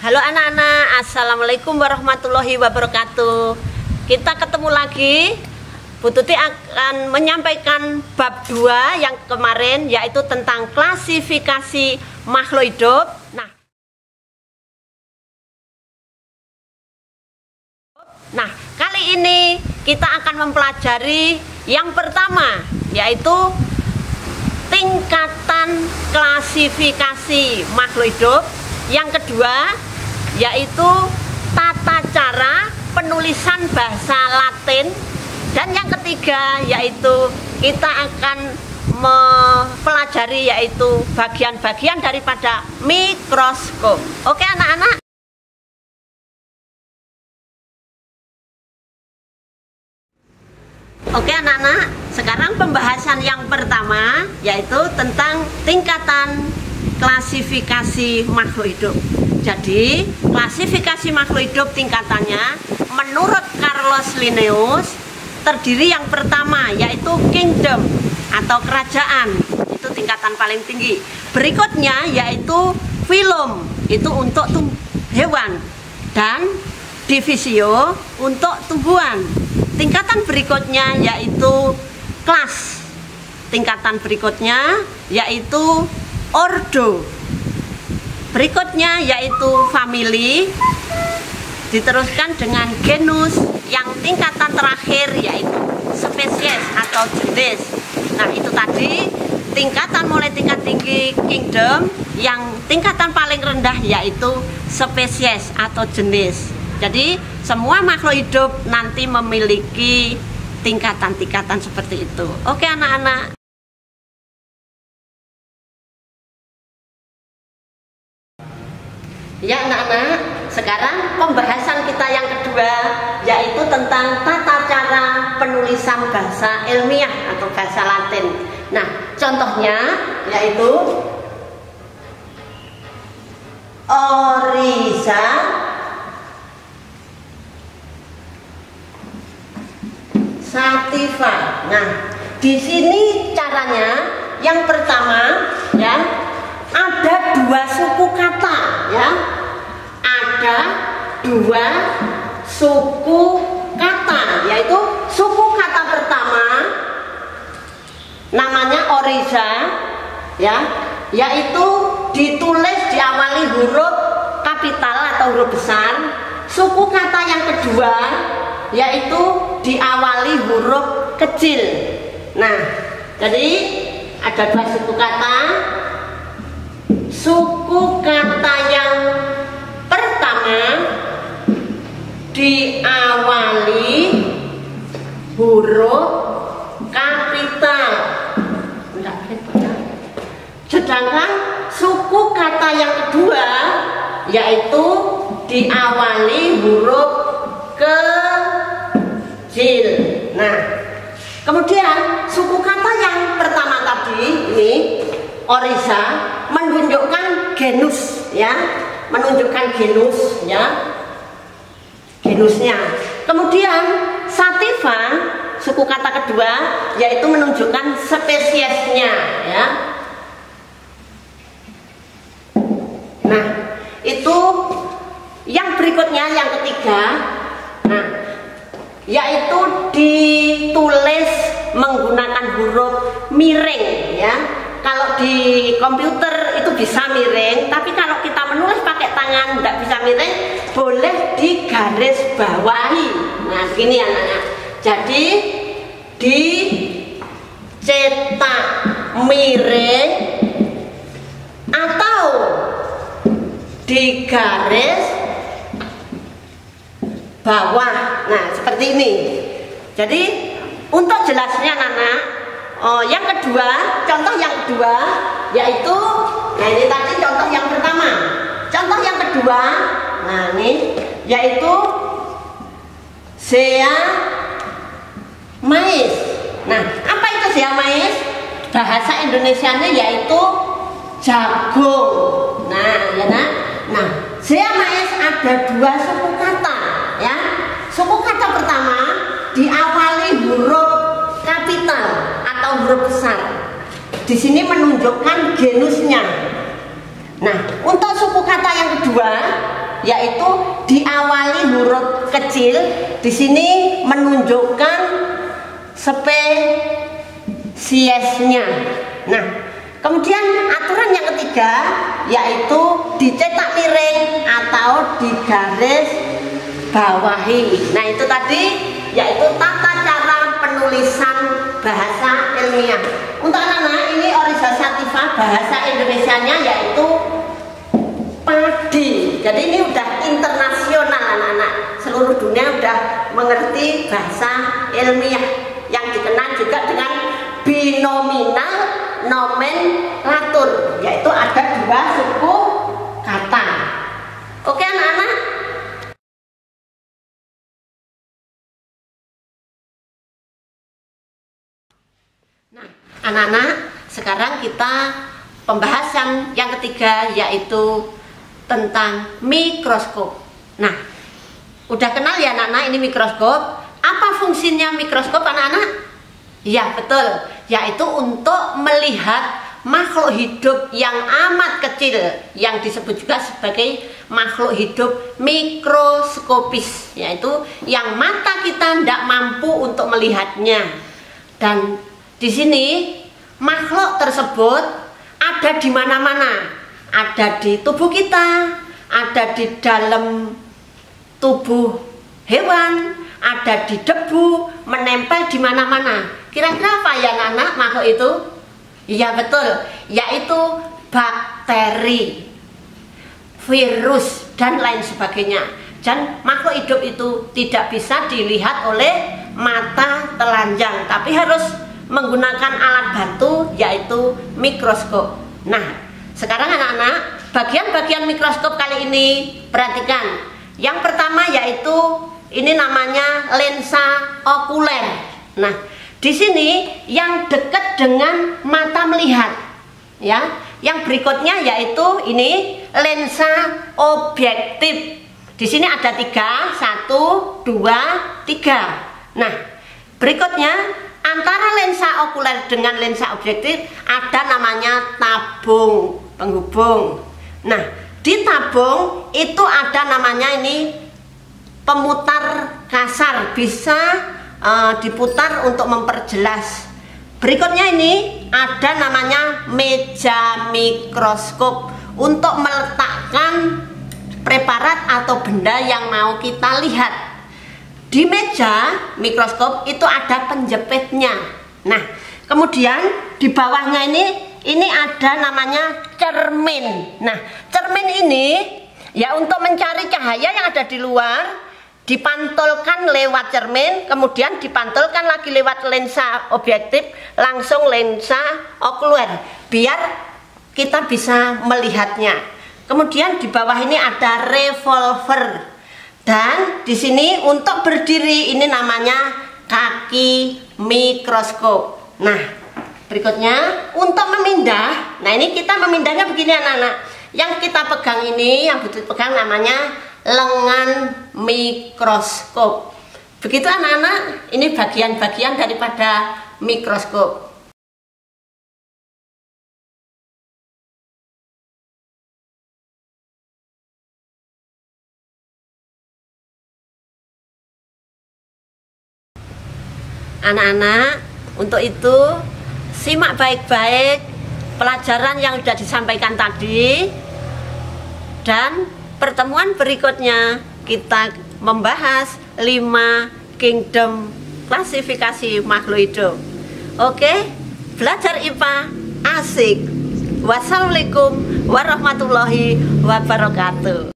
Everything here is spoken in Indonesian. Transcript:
Halo anak-anak, assalamualaikum warahmatullahi wabarakatuh. Kita ketemu lagi. Bu Tuti akan menyampaikan bab 2 yang kemarin, yaitu tentang klasifikasi makhluk hidup. Nah, kali ini kita akan mempelajari yang pertama, yaitu tingkatan klasifikasi makhluk hidup. Yang kedua, yaitu tata cara penulisan bahasa Latin. Dan yang ketiga, yaitu kita akan mempelajari yaitu bagian-bagian daripada mikroskop. Oke anak-anak? Oke anak-anak, sekarang pembahasan yang pertama yaitu tentang tingkatan klasifikasi makhluk hidup. Jadi, klasifikasi makhluk hidup tingkatannya menurut Carlos Linnaeus terdiri yang pertama yaitu kingdom atau kerajaan, itu tingkatan paling tinggi. Berikutnya yaitu phylum, itu untuk hewan, dan divisio untuk tumbuhan. Tingkatan berikutnya yaitu kelas. Tingkatan berikutnya yaitu ordo. Berikutnya yaitu family, diteruskan dengan genus, yang tingkatan terakhir yaitu spesies atau jenis. Nah, itu tadi tingkatan mulai tingkat tinggi kingdom, yang tingkatan paling rendah yaitu spesies atau jenis. Jadi semua makhluk hidup nanti memiliki tingkatan-tingkatan seperti itu. Oke anak-anak. Ya anak-anak, sekarang pembahasan kita yang kedua yaitu tentang tata cara penulisan bahasa ilmiah atau bahasa Latin. Nah, contohnya yaitu Oryza sativa. Nah, di sini caranya yang pertama ya, ada dua suku kata ya. Ada dua suku kata, yaitu suku kata pertama namanya Oryza ya, yaitu ditulis diawali huruf kapital atau huruf besar. Suku kata yang kedua yaitu diawali huruf kecil. Nah, jadi ada dua suku kata. Suku kata yang pertama diawali huruf kapital, sedangkan suku kata yang kedua yaitu diawali huruf kecil. Nah, kemudian suku kata yang pertama tadi ini Oryza menunjukkan genus ya, menunjukkan genus ya, genusnya. Kemudian sativa, suku kata kedua yaitu menunjukkan spesiesnya ya. Nah, itu yang berikutnya yang ketiga. Nah, yaitu ditulis menggunakan huruf miring ya. Kalau di komputer itu bisa miring, tapi kalau kita menulis pakai tangan tidak bisa miring, boleh digaris bawahi. Nah, begini anak-anak. Jadi dicetak miring atau digaris bawah. Nah, seperti ini. Jadi untuk jelasnya anak-anak, yang kedua, contoh yang kedua yaitu, nah ini tadi contoh yang pertama. Contoh yang kedua, nah ini yaitu Zea maïs. Nah, apa itu Zea maïs? Bahasa Indonesianya yaitu jagung. Nah, ya nah. Nah, Zea maïs ada dua suku kata ya. Suku kata pertama diawali huruf kapital atau huruf besar. Di sini menunjukkan genusnya. Nah, untuk suku kata yang kedua yaitu diawali huruf kecil. Di sini menunjukkan spesiesnya. Nah, kemudian aturan yang ketiga yaitu dicetak miring atau digaris bawahi. Nah, itu tadi yaitu tata cara penulisan bahasa ilmiah. Untuk anak-anak ini Oryza sativa bahasa Indonesianya yaitu padi. Jadi ini udah internasional anak-anak. Seluruh dunia udah mengerti bahasa ilmiah yang dikenal juga dengan binominal nomenklatur, yaitu ada 2 suku kata. Oke anak-anak? Nah, anak-anak, sekarang kita pembahasan yang ketiga yaitu tentang mikroskop. Nah, udah kenal ya anak-anak ini mikroskop? Apa fungsinya mikroskop anak-anak? Ya betul, yaitu untuk melihat makhluk hidup yang amat kecil yang disebut juga sebagai makhluk hidup mikroskopis, yaitu yang mata kita tidak mampu untuk melihatnya. Dan di sini makhluk tersebut ada di mana-mana, ada di tubuh kita, ada di dalam tubuh hewan, ada di debu, menempel di mana-mana. Kira-kira apa ya anak-anak makhluk itu? Iya betul, yaitu bakteri, virus, dan lain sebagainya. Dan makhluk hidup itu tidak bisa dilihat oleh mata telanjang, tapi harus menggunakan alat bantu yaitu mikroskop. Nah, sekarang anak-anak, bagian-bagian mikroskop kali ini perhatikan. Yang pertama yaitu ini namanya lensa okuler. Nah, di sini yang dekat dengan mata melihat, ya. Yang berikutnya yaitu ini lensa objektif. Di sini ada 3, 1, 2, 3. Nah, berikutnya antara lensa okuler dengan lensa objektif ada namanya tabung penghubung. Nah, di tabung itu ada namanya ini pemutar kasar, bisa diputar untuk memperjelas. Berikutnya ini ada namanya meja mikroskop untuk meletakkan preparat atau benda yang mau kita lihat. Di meja mikroskop itu ada penjepitnya. Nah, kemudian di bawahnya ini ada namanya cermin. Nah, cermin ini ya untuk mencari cahaya yang ada di luar, dipantulkan lewat cermin, kemudian dipantulkan lagi lewat lensa objektif, langsung lensa okuler, biar kita bisa melihatnya. Kemudian di bawah ini ada revolver, dan di sini untuk berdiri ini namanya kaki mikroskop. Nah, berikutnya untuk memindah. Nah, ini kita memindahnya begini anak-anak. Yang kita pegang ini, yang betul pegang namanya lengan mikroskop. Begitu anak-anak, ini bagian-bagian daripada mikroskop. Anak-anak, untuk itu simak baik-baik pelajaran yang sudah disampaikan tadi, dan pertemuan berikutnya kita membahas 5 kingdom klasifikasi makhluk hidup. Oke, belajar IPA asik. Wassalamualaikum warahmatullahi wabarakatuh.